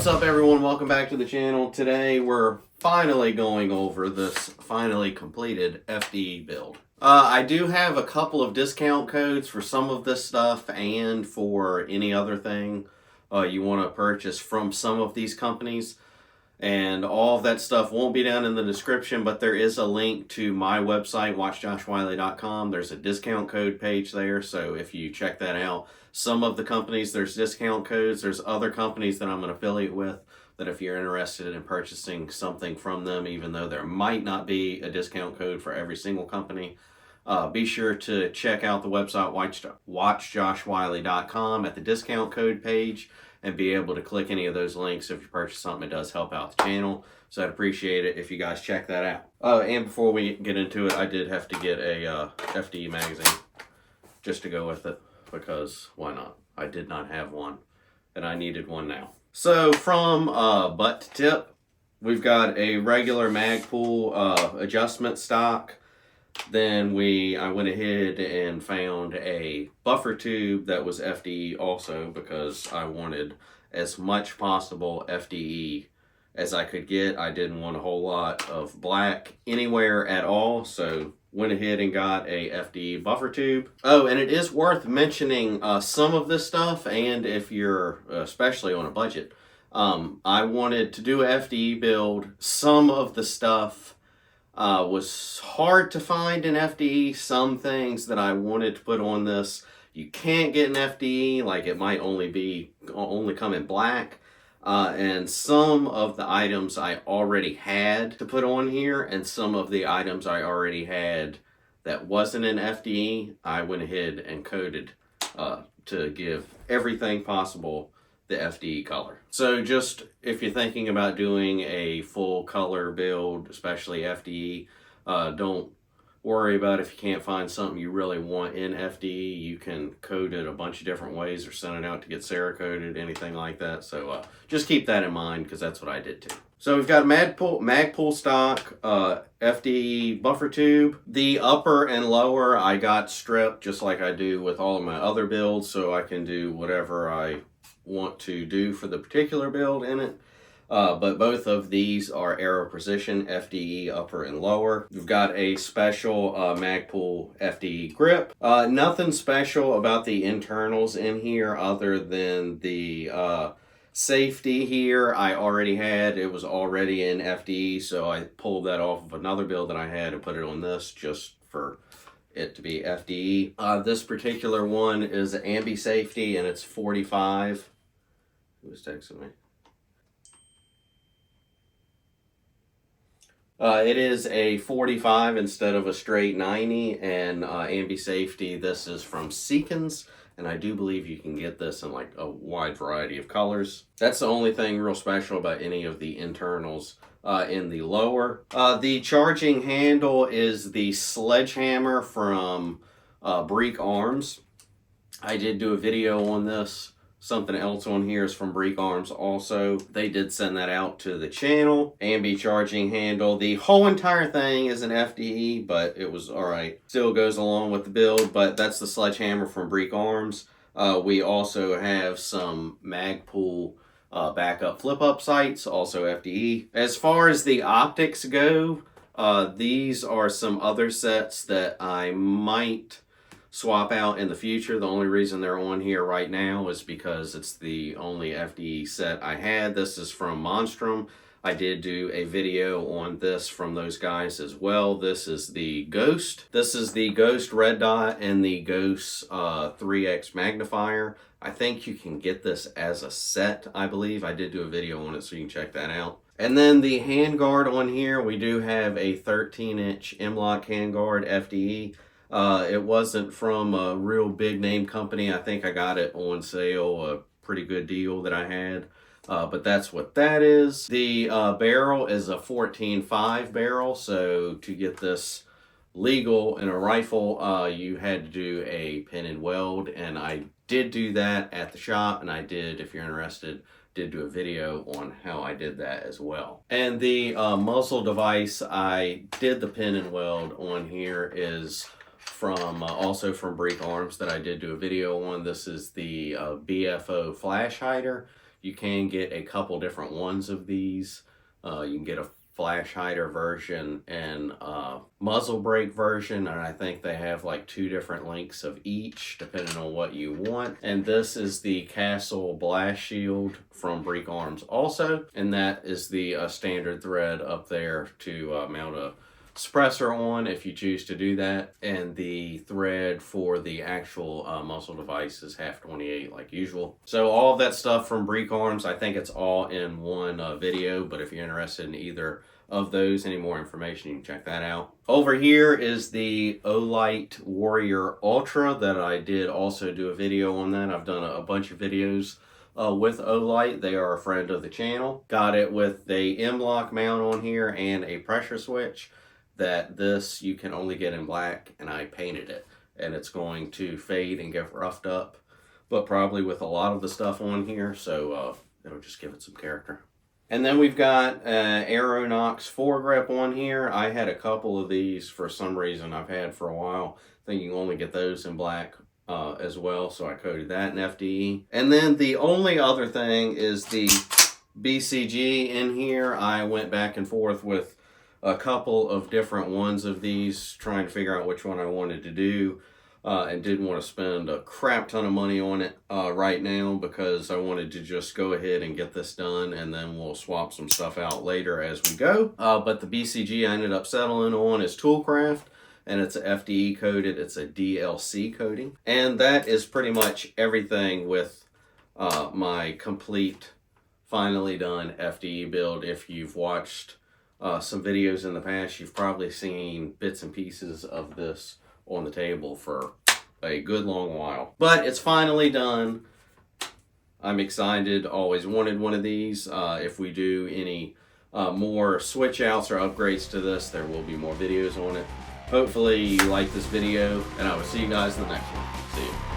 What's up, everyone? Welcome back to the channel. Today we're finally going over this finally completed FDE build. I do have a couple of discount codes for some of this stuff and for any other thing you want to purchase from some of these companies. And all of that stuff won't be down in the description, but there is a link to my website, watchjoshwiley.com. There's a discount code page there, so if you check that out, some of the companies, there's discount codes. There's other companies that I'm an affiliate with that if you're interested in purchasing something from them, even though there might not be a discount code for every single company, be sure to check out the website, watchjoshwiley.com, at the discount code page, and be able to click any of those links. If you purchase something, it does help out the channel, so I'd appreciate it if you guys check that out. And before we get into it, I did have to get a FDE magazine just to go with it, because why not? I did not have one, and I needed one now. So from butt to tip, we've got a regular Magpul adjustment stock. Then I went ahead and found a buffer tube that was FDE also, because I wanted as much possible FDE as I could get. I didn't want a whole lot of black anywhere at all, so went ahead and got a FDE buffer tube. Oh, and it is worth mentioning some of this stuff, and if you're especially on a budget, I wanted to do a FDE build. Some of the stuff was hard to find in FDE. Some things that I wanted to put on this, you can't get in FDE, like it might only come in black. And some of the items I already had to put on here, and some of the items I already had that wasn't in FDE, I went ahead and coded to give everything possible the FDE color. So just if you're thinking about doing a full color build, especially FDE, don't worry about if you can't find something you really want in FDE. You can code it a bunch of different ways or send it out to get Cerakoted, anything like that. So just keep that in mind, because that's what I did too. So we've got a Magpul stock FDE buffer tube. The upper and lower I got stripped, just like I do with all of my other builds, so I can do whatever I want to do for the particular build in it. But both of these are Aero Precision FDE upper and lower. We've got a special Magpul FDE grip. Nothing special about the internals in here other than the safety here I already had. It was already in FDE, so I pulled that off of another build that I had and put it on this just for it to be FDE. This particular one is ambi safety, and it's 45. Who's texting me? It is a 45 instead of a straight 90, and ambi safety, this is from Seekins, and I do believe you can get this in like a wide variety of colors. That's the only thing real special about any of the internals in the lower. The charging handle is the sledgehammer from Breek Arms. I did do a video on this. Something else on here is from Breek Arms also. They did send that out to the channel. Ambi charging handle. The whole entire thing is an FDE, but it was alright. Still goes along with the build, but that's the sledgehammer from Breek Arms. We also have some Magpul backup flip-up sights, also FDE. As far as the optics go, these are some other sets that I might swap out in the future. The only reason they're on here right now is because it's the only FDE set I had. This is from Monstrum. I did do a video on this from those guys as well. This is the Ghost. This is the Ghost Red Dot and the Ghost 3X magnifier. I think you can get this as a set, I believe. I did do a video on it, so you can check that out. And then the handguard on here, we do have a 13-inch M-Lock handguard FDE. It wasn't from a real big name company. I think I got it on sale, a pretty good deal that I had. But that's what that is. The barrel is a 14.5 barrel, so to get this legal in a rifle, you had to do a pin and weld, and I did do that at the shop, and I did, if you're interested, did do a video on how I did that as well. And the muzzle device I did the pin and weld on here is from also from Breek Arms that I did do a video on. This is the BFO flash hider. You can get a couple different ones of these. You can get a flash hider version and muzzle brake version, and I think they have like 2 different lengths of each depending on what you want. And this is the Castle Blast Shield from Breek Arms also, and that is the standard thread up there to mount a suppressor on if you choose to do that, and the thread for the actual muzzle device is half 28 like usual. So all of that stuff from Breek Arms, I think it's all in one video, but if you're interested in either of those, any more information, you can check that out. Over here is the Olight Warrior Ultra that I did also do a video on that. I've done a bunch of videos with Olight. They are a friend of the channel. Got it with a M-lock mount on here and a pressure switch. That this you can only get in black, and I painted it, and it's going to fade and get roughed up, but probably with a lot of the stuff on here, so it'll just give it some character. And then we've got Aeronox foregrip on here. I had a couple of these for some reason I've had for a while. I think you can only get those in black as well, so I coated that in FDE. And then the only other thing is the BCG in here. I went back and forth with a couple of different ones of these, trying to figure out which one I wanted to do, and didn't want to spend a crap ton of money on it right now, because I wanted to just go ahead and get this done, and then we'll swap some stuff out later as we go. But the BCG I ended up settling on is Toolcraft, and it's a FDE coated, it's a DLC coating. And that is pretty much everything with my complete, finally done FDE build. If you've watched some videos in the past, you've probably seen bits and pieces of this on the table for a good long while. But it's finally done. I'm excited, always wanted one of these. If we do any more switch outs or upgrades to this, there will be more videos on it. Hopefully you like this video, and I will see you guys in the next one. See you.